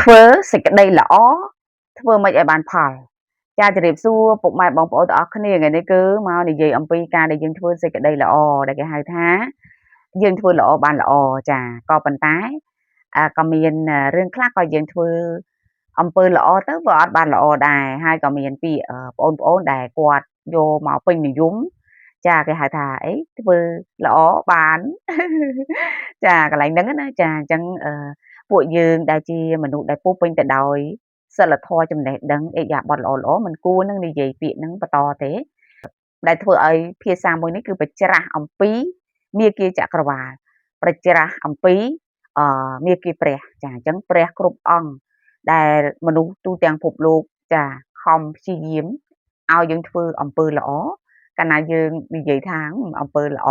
ធ្វើសេចក្តីល្អធ្វើមិនឲ្យបានផលចាជម្រាបសួរពុកម៉ែបងប្អូនទាំងអស់គ្នាថ្ងៃនេះគឺមកនិយាយអំពីការដែលយើងធ្វើសេចក្តីល្អដែលគេហៅថាយើងធ្វើល្អបានល្អចាក៏ប៉ុន្តែក៏មានរឿងខ្លះក៏យើងធ្វើអំពើល្អទៅវាអត់បានល្អដែរហើយក៏មានពីបងប្អូនដែលគាត់យកមកពេញនិយមចាគេហៅថាអីធ្វើល្អបានចាកន្លែងហ្នឹងណាចាអញ្ចឹងពួកយើងដែលជាមនុស្សដែលពោរពេញទៅដោយសិលធម៌ចំណេះដឹងឥរិយាបថល្អៗមិនគួរនឹងនិយាយពាក្យហ្នឹងបន្តទេដែលធ្វើឲ្យភាសាមួយនេះគឺបច្ច្រាស់អំពីមាគ៌ាចក្រវាឡបច្ច្រាស់អំពីមាគ៌ាព្រះចាអញ្ចឹងព្រះគ្រប់អង្គដែលមនុស្សទូទាំងពិភពលោកចាខំព្យាយាមឲ្យយើងធ្វើអំពើល្អកាលណាយើងនិយាយថាអំពើល្អ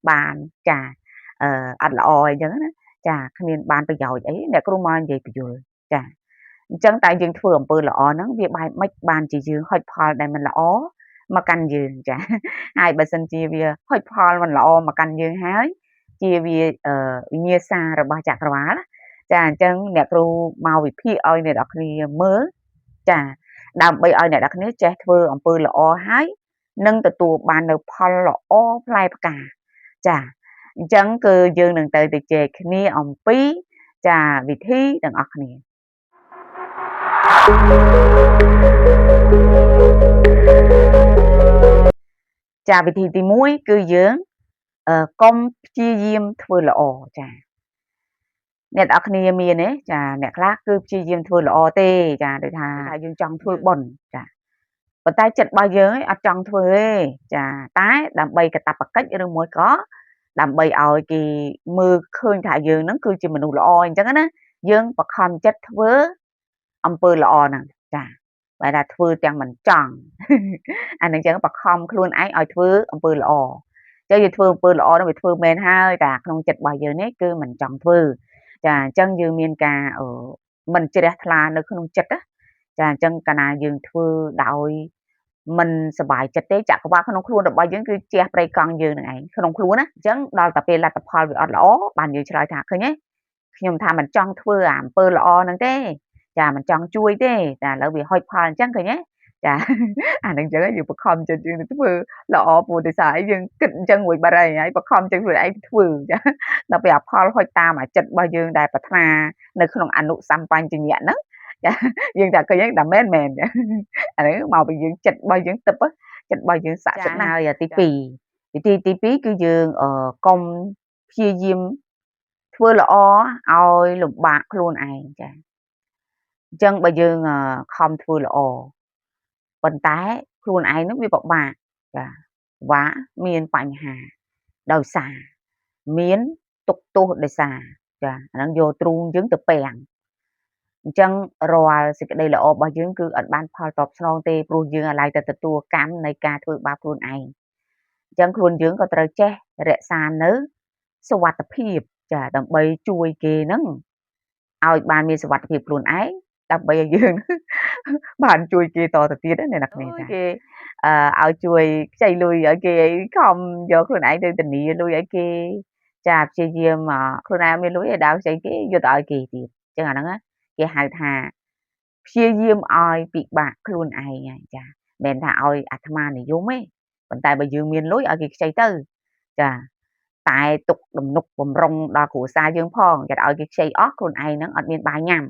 បានចាអត់ល្អអីចឹងណាចាគ្មានបានប្រយោជន៍អីអ្នកគ្រូមកនិយាយបញ្យល់ចាអញ្ចឹងតែយើងធ្វើអំពើល្អហ្នឹងវាបែបម៉េចបានជាយើងហុចផលដែលមិនល្អមកកាន់យើងចាហើយបើសិនជាវាហុចផលមិនល្អមកកាន់យើងហើយជាវាវិញ្ញាសារបស់ចក្រវាឡចាអញ្ចឹងអ្នកគ្រូមកវិភាគឲ្យអ្នកនរគ្នាមើលចាដើម្បីឲ្យអ្នកនរគ្នាចេះធ្វើអំពើល្អហើយនឹងទទួលបាននៅផលល្អផ្លែផ្កាចាអញ្ចឹងគឺយើងនឹងទៅជែកគ្នាអំពីចាវិធីទាំងអស់គ្នាចាវិធីទី1គឺយើងកុំព្យាយាមធ្វើល្អចាអ្នកនរគ្នាមានទេចាអ្នកខ្លះគឺព្យាយាមធ្វើល្អទេចាដូចថាយើងចង់ធ្វើបុណ្យចាប៉ុន្តែចិត្តរបស់យើងអត់ចង់ធ្វើទេចាតែដើម្បីកាតព្វកិច្ចឬមួយក៏ដើម្បីឲ្យគេមើលឃើញថាយើងហ្នឹងគឺជាមនុស្សល្អអញ្ចឹងណាយើងបខំចិត្តធ្វើអំពើល្អហ្នឹងចាបែរថាធ្វើទាំងមិនចង់អានឹងចឹងបខំខ្លួនឯងឲ្យធ្វើអំពើល្អចឹងយើងធ្វើអំពើល្អហ្នឹងវាធ្វើមែនហើយតែក្នុងចិត្តរបស់យើងនេះគឺមិនចង់ធ្វើចាអញ្ចឹងយើងមានការមិនជ្រះថ្លានៅក្នុងចិត្តណាចាអញ្ចឹងកាលណាយើងធ្វើដោយមិនសប្បាយចិត្តទេចក្រវាឡក្នុងខ្លួនរបស់យើងគឺជះប្រេកង់យើងនឹងឯងក្នុងខ្លួនណាអញ្ចឹងដល់តែពេលលទ្ធផលវាអត់ល្អបានយើងឆ្លើយថាឃើញទេខ្ញុំថាមិនចង់ធ្វើអំពើល្អហ្នឹងទេចាមិនចង់ជួយទេចាឥឡូវវាហុចផលអញ្ចឹងឃើញទេចាអានឹងអញ្ចឹងយើងបខំចិត្តយើងទៅធ្វើល្អព្រោះដោយសារអីយើងគិតអញ្ចឹងមួយបាត់ហើយបខំចិត្តខ្លួនឯងធ្វើចាដល់ពេលអាផលហុចតាមអាចិត្តរបស់យើងដែលប្រាថ្នានៅក្នុងអនុសម្បញ្ញញ្ញៈហ្នឹងចាយើងតែឃើញតែមែនអានេះមកពីយើងចិត្តរបស់យើងទឹកចិត្តរបស់យើងស័ក្តិសិទ្ធិណាស់ហើយទី2វិធីទី2គឺយើងកុំព្យាយាមធ្វើល្អឲ្យលំបាកខ្លួនឯងចាអញ្ចឹងបើយើងខំធ្វើល្អប៉ុន្តែខ្លួនឯងនឹងវាពិបាកចាវាមានបញ្ហាដោយសារមានទុកទោសដោយសារចាអាហ្នឹងយកទ្រូងយើងទៅពាំងអញ្ចឹងរាល់សេចក្តីល្អរបស់យើងគឺអត់បានផលតបស្នងទេព្រោះយើងអាឡ័យតែទទួលកម្មនៃការធ្វើបាបខ្លួនឯងអញ្ចឹងខ្លួនយើងក៏ត្រូវចេះរក្សានៅសុវត្ថិភាពចាដើម្បីជួយគេហ្នឹងឲ្យបានមានសុវត្ថិភាពខ្លួនឯងដើម្បីឲ្យយើងបានជួយគេតទៅទៀតណាអ្នកនាងចាគេឲ្យជួយខ្ចីលុយឲ្យគេអីខំយកខ្លួនឯងទៅធានាលុយឲ្យគេចាព្យាយាមខ្លួនឯងមានលុយឲ្យដើរខ្ចីគេយកទៅឲ្យគេទៀតអញ្ចឹងអាហ្នឹងគេហៅថាព្យាយាមឲ្យពិបាកខ្លួនឯងហ្នឹងចាមិនមែនថាឲ្យអាត្មានិយមទេប៉ុន្តែបើយើងមានលុយឲ្យគេខ្ចីទៅចាតែទុកដំណុកបំរុងដល់គ្រួសារយើងផងគេឲ្យគេខ្ចីអស់ខ្លួនឯងហ្នឹងអត់មានបាយញ៉ាំ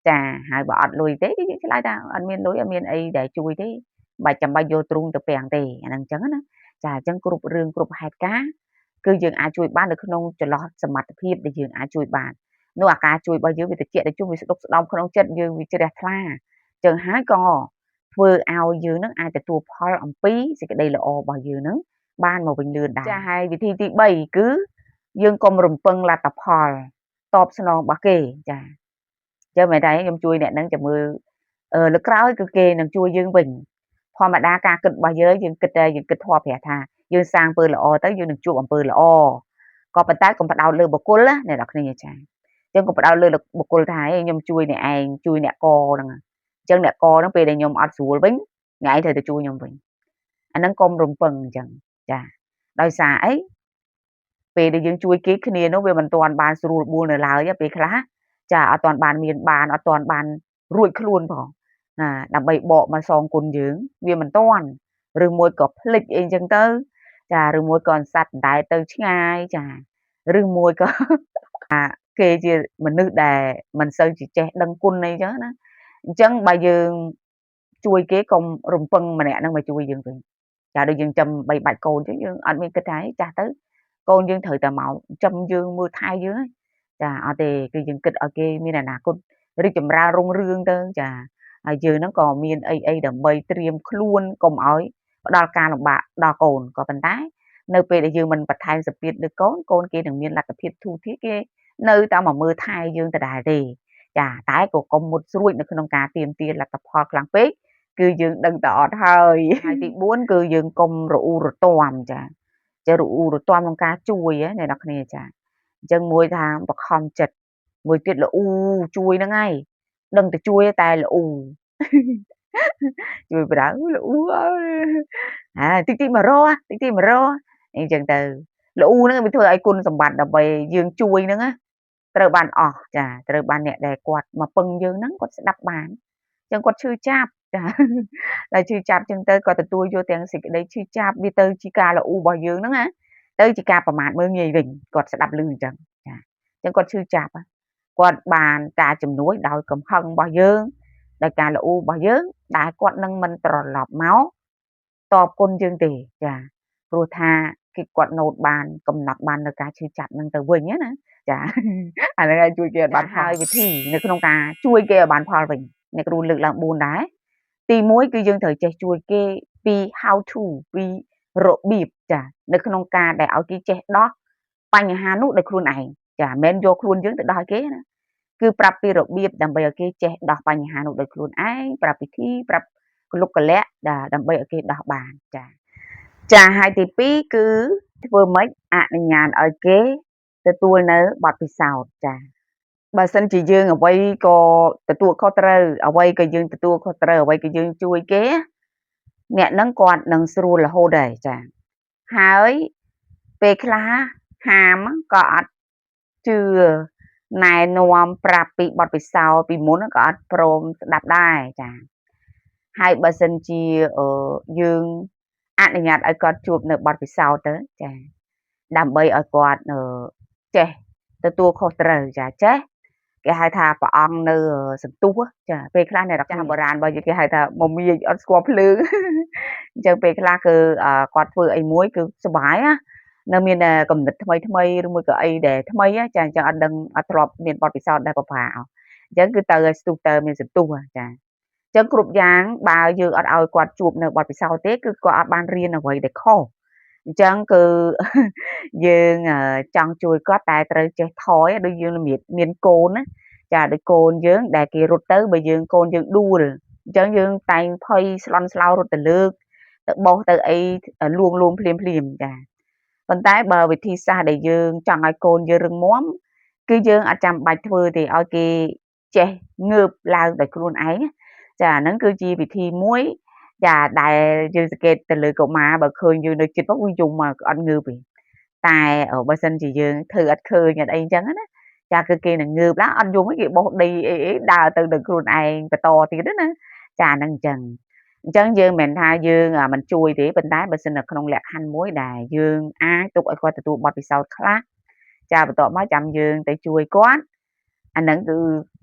ចាហើយបើអត់លុយទេគឺយើងឆ្លើយថាអត់មានលុយអត់មានអីដែលជួយទេបាច់ចាំបាច់យកទ្រូងទៅពាំងទេអាហ្នឹងអញ្ចឹងណាចាអញ្ចឹងគ្រប់រឿងគ្រប់ហេតុការណ៍គឺយើងអាចជួយបាននៅក្នុងចន្លោះសមត្ថភាពដែលយើងអាចជួយបាននោះអាការជួយរបស់យើងវាតិចទៅជុំវាស្ដុកស្ដំក្នុងចិត្តយើងវាជ្រះថ្លាអញ្ចឹងហើយក៏ធ្វើឲ្យយើងនឹងអាចទទួលផលអំពីសេចក្តីល្អរបស់យើងនឹងបានមកវិញលឿនដែរចាហើយវិធីទី3គឺយើងកុំរំពឹងលទ្ធផលតបស្នងរបស់គេចាចឹងមែនតែខ្ញុំជួយអ្នកនឹងចាំមើលលើក្រោយគឺគេនឹងជួយយើងវិញធម្មតាការគិតរបស់យើងគិតតែយើងគិតធម៌ប្រាថាយើងសាងអំពើល្អទៅយើងនឹងជួបអំពើល្អក៏ប៉ុន្តែកុំផ្ដោតលើបុគ្គលណាអ្នកនរគ្នាចាអញ្ចឹងកុំផ្ដោតលើបុគ្គលថាខ្ញុំជួយអ្នកឯងជួយអ្នកកហ្នឹងអញ្ចឹងអ្នកកហ្នឹងពេលដែលខ្ញុំអត់ស្រួលវិញអ្នកឯងត្រូវទៅជួយខ្ញុំវិញអាហ្នឹងកុំរំពឹងអញ្ចឹងចាដោយសារអីពេលដែលយើងជួយគេគ្នានោះវាមិនទាន់បានស្រួលបួលនៅឡើយពេលខ្លះ ចាអត់ទាន់បានមានបានអត់ទាន់បានរួចខ្លួនផងដើម្បីបកមកសងគុណយើងវាមិនទាន់ឬមួយក៏ភ្លេចអីចឹងទៅចាឬមួយក៏សត្វដែរទៅឆ្ងាយចាឬមួយក៏គេជាមនុស្សដែលមិនសូវចេះដឹងគុណអីចឹងណាអញ្ចឹងបើយើងជួយគេកុំរំពឹងម្នាក់ហ្នឹងមកជួយយើងវិញចាដូចយើងចាំបីបាច់កូនចឹងយើងអត់មានគិតថាចាស់ទៅកូនយើងត្រូវតែមកចាំយើងមើលថែយើងហើយចាអត់ទេគឺយើងគិតឲ្យគេមានអនាគតរីកចម្រើនរុងរឿងទៅចាហើយយើងហ្នឹងក៏មានអីដើម្បីត្រៀមខ្លួនកុំឲ្យផ្ដល់ការលំបាកដល់កូនក៏ប៉ុន្តែនៅពេលដែលយើងមិនបន្ថែមសម្ពាធលើកូនគេនឹងមានលទ្ធភាពធូរធារគេនៅតែមកមើលថែយើងដដែលទេចាតែក៏កុំមុតស្រួចនៅក្នុងការទាមទារលទ្ធផលខ្លាំងពេកគឺយើងដឹងតែអត់ហើយហើយទី4គឺយើងកុំរអ៊ូរទាំចារអ៊ូរទាំក្នុងការជួយអ្នកនរគ្នាចាអញ្ចឹងមួយថាបខំចិត្តមួយទៀតល្អ៊ូជួយហ្នឹងហើយដឹងតែជួយតែល្អ៊ូជួយប្រដៅល្អ៊ូអើយតិចមករតិចមករអញ្ចឹងទៅល្អ៊ូហ្នឹងវាធ្វើឲ្យគុណសម្បត្តិដើម្បីយើងជួយហ្នឹងណាត្រូវបានអស់ចាត្រូវបានអ្នកដែលគាត់មកពឹងយើងហ្នឹងគាត់ស្ដាប់បានអញ្ចឹងគាត់ឈឺចាប់ចាតែឈឺចាប់ចឹងទៅគាត់ទទួលយកទាំងសេចក្តីឈឺចាប់វាទៅជាការល្អ៊ូរបស់យើងហ្នឹងណាទៅជាការប្រមាថមើលងាយវិញគាត់ស្ដាប់ឮអញ្ចឹងចាអញ្ចឹងគាត់ឈឺចាប់គាត់បានការជំនួយដោយកំហឹងរបស់យើងដោយការល្អ៊ូរបស់យើងដែលគាត់នឹងមិនត្រឡប់មកតបគុណយើងទេចាព្រោះថាគាត់ណូតបានកំណត់បាននៅការឈឺចាប់ហ្នឹងទៅវិញណាចាអាហ្នឹងឲ្យជួយគេឲ្យបានហើយវិធីនៅក្នុងការជួយគេឲ្យបានផលវិញអ្នកគ្រូលើកឡើង4ដែរទី1គឺយើងត្រូវចេះជួយគេពី how to ពីរបៀបចានៅក្នុងការដែលឲ្យគេចេះដោះបញ្ហានោះដោយខ្លួនឯងចាមិនមែនយកខ្លួនយើងទៅដោះឲ្យគេណាគឺប្រាប់ពីរបៀបដើម្បីឲ្យគេចេះដោះបញ្ហានោះដោយខ្លួនឯងប្រាប់វិធីប្រាប់កលុកកលៈដើម្បីឲ្យគេដោះបានចាហើយទី2គឺធ្វើម៉េចអនុញ្ញាតឲ្យគេទទួលនៅបទពិសោធន៍ចាបើសិនជាយើងអ្វីក៏ទទួលខុសត្រូវអ្វីក៏យើងទទួលខុសត្រូវអ្វីក៏យើងជួយគេអ្នកហ្នឹងគាត់នឹងស្រួលរហូតដែរចាហើយពេលខ្លះហាមក៏អត់ជឿណែនាំប្រាប់ពីបទពិសោធន៍ពីមុនក៏អត់ព្រមស្ដាប់ដែរចាហើយបើសិនជាយើងអនុញ្ញាតឲ្យគាត់ជួបនៅបទពិសោធន៍ទៅចាដើម្បីឲ្យគាត់ចេះទទួលខុសត្រូវចាចេះគេហៅថាព្រះអង្គនៅសន្ទុះចាពេលខ្លះអ្នកចាស់បុរាណរបស់យើងគេហៅថាមមាញអត់ស្គាល់ភ្លើងអញ្ចឹងពេលខ្លះគឺគាត់ធ្វើអីមួយគឺសុបាយណានៅមានកំណត់ថ្មីឬមួយក៏អីដែលថ្មីចាអញ្ចឹងអត់ដឹងអត់ធ្លាប់មានបទពិសោធន៍ដែលប្រផាអញ្ចឹងគឺទៅឲ្យស្ទុះទៅមានសន្ទុះចាអញ្ចឹងគ្រប់យ៉ាងបើយើងអត់ឲ្យគាត់ជួបនៅបទពិសោធន៍ទេគឺគាត់អត់បានរៀនអ្វីដែលខុសអញ្ចឹងគឺយើងចង់ជួយគាត់តែត្រូវចេះថយដូចយើងមានកូនណាចាដូចកូនយើងដែលគេរត់ទៅបើយើងកូនយើងដួលអញ្ចឹងយើងតែងភ័យស្លន់ស្លោរត់ទៅលើកទៅបោះទៅអីលួងភ្លាមចាប៉ុន្តែបើវិធីសាស្ត្រដែលយើងចង់ឲ្យកូនយើងរឹងមាំគឺយើងអត់ចាំបាច់ធ្វើទេឲ្យគេចេះងើបឡើងដោយខ្លួនឯងចាហ្នឹងគឺជាវិធីមួយចាដែលយើងសង្កេតទៅលើកុមារបើឃើញយើងនៅចិត្តមកវាយំមកអត់ងើបទេតែបើសិនជាយើងធ្វើអត់ឃើញអត់អីចឹងណាចាគឺគេនឹងងើបឡើងអត់យំទេគេបោះដីអីដើរទៅនឹងខ្លួនឯងបន្តទៀតណាចាហ្នឹងអញ្ចឹងយើងមិនថាយើងមិនជួយទេប៉ុន្តែបើសិននៅក្នុងលក្ខខណ្ឌមួយដែលយើងអាចទុកឲ្យគាត់ទទួលបទពិសោធន៍ខ្លះចាបន្ទាប់មកចាំយើងទៅជួយគាត់អាហ្នឹងគឺ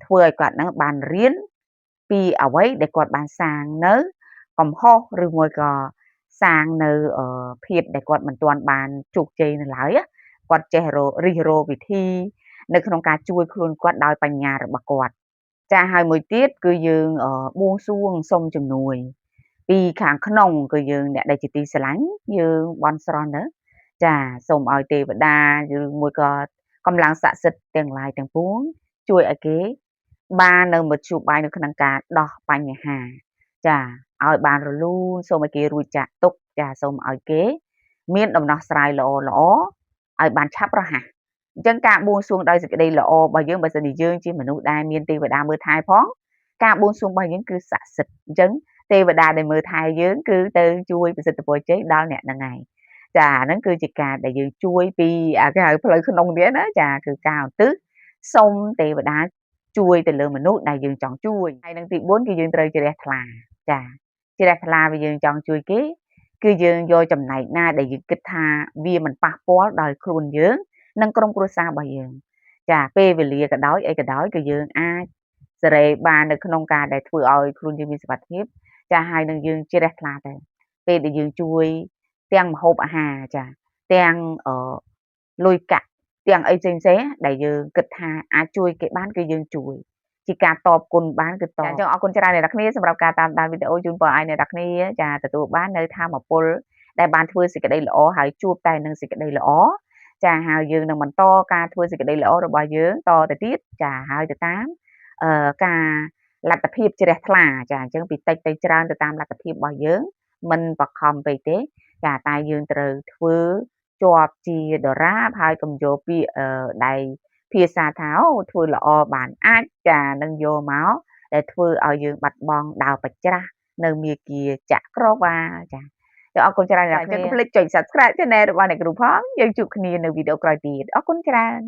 ធ្វើឲ្យគាត់ហ្នឹងបានរៀនពីអ្វីដែលគាត់បានសាងនៅកំហុសឬមួយក៏សាងនៅភាពដែលគាត់មិនទាន់បានជោគជ័យនៅឡើយគាត់ចេះរិះរកវិធីនៅក្នុងការជួយខ្លួនគាត់ដោយបញ្ញារបស់គាត់ចាហើយមួយទៀតគឺយើងបួងសួងសុំជំនួយពីខាងក្នុងគឺយើងអ្នកដែលជាទីស្រឡាញ់យើងបន់ស្រន់ទៅចាសូមឲ្យទេវតាឬមួយក៏កម្លាំងស័ក្តិសិទ្ធិទាំងឡាយទាំងពួងជួយឲ្យគេបាននៅមធ្យោបាយនៅក្នុងការដោះបញ្ហាចាឲ្យបានរលូនសូមឲ្យគេរួចចាក់ទុកចាសូមឲ្យគេមានដំណោះស្រាយល្អឲ្យបានឆាប់រហ័សអញ្ចឹងការបួងសួងដោយសេចក្តីល្អរបស់យើងបើសិនជាយើងជាមនុស្សដែលមានទេវតាមើលថែផងការបួងសួងរបស់យើងគឺស័ក្តិសិទ្ធិអញ្ចឹងទេវតាដែលមើលថែយើងគឺទៅជួយប្រសិទ្ធពរជ័យដល់អ្នកហ្នឹងហើយចាហ្នឹងគឺជាការដែលយើងជួយពីគេហៅផ្លូវក្នុងទៀតណាចាគឺការឧទ្ទិសសុំទេវតា ជួយទៅលើមនុស្សដែលយើងចង់ជួយហើយនឹងទី4គឺយើងត្រូវជ្រះថ្លាចាជ្រះថ្លាវាយើងចង់ជួយគេគឺយើងយកចំណែកណាដែលយើងគិតថាវាមិនប៉ះពាល់ដល់ខ្លួនយើងនិងក្រុមគ្រួសាររបស់យើងចាពេលវេលាក៏ដោយអីក៏ដោយគឺយើងអាចសេរីបាននៅក្នុងការដែលធ្វើឲ្យខ្លួនយើងមានសុវត្ថិភាពចាហើយនឹងយើងជ្រះថ្លាទៅពេលដែលយើងជួយទាំងម្ហូបអាហារចាទាំងលុយកាក់ទាំងអីផ្សេងៗដែលយើងគិតថាអាចជួយគេបានគឺយើងជួយជាការតបគុណបានគឺតបអញ្ចឹងអរគុណច្រើនអ្នកនរគ្នាសម្រាប់ការតាមដានវីដេអូជូនពរឲ្យអ្នកនរគ្នាចាទទួលបាននៅធម៌ពលដែលបានធ្វើសេចក្តីល្អហើយជួបតែនឹងសេចក្តីល្អចាហើយយើងនឹងបន្តការធ្វើសេចក្តីល្អរបស់យើងតទៅទៀតចាហើយទៅតាមការលទ្ធភាពជ្រះថ្លាចាអញ្ចឹងពីតិចទៅច្រើនទៅតាមលទ្ធភាពរបស់យើងមិនបខំពេកទេចាតែយើងត្រូវធ្វើជាប់ជាដរាបហើយកុំយកពាក្យដែលភាសាថាអូធ្វើល្អបានអាចចានឹងយកមកដែលធ្វើឲ្យយើងបាត់បង់ដើរបច្ច្រាស់នៅមាគ៌ាចក្រវាលចាអរគុណច្រើនអ្នកនាងកុំភ្លេចចុច Subscribe Channel របស់អ្នកគ្រូផងយើងជួបគ្នានៅវីដេអូក្រោយទៀតអរគុណច្រើន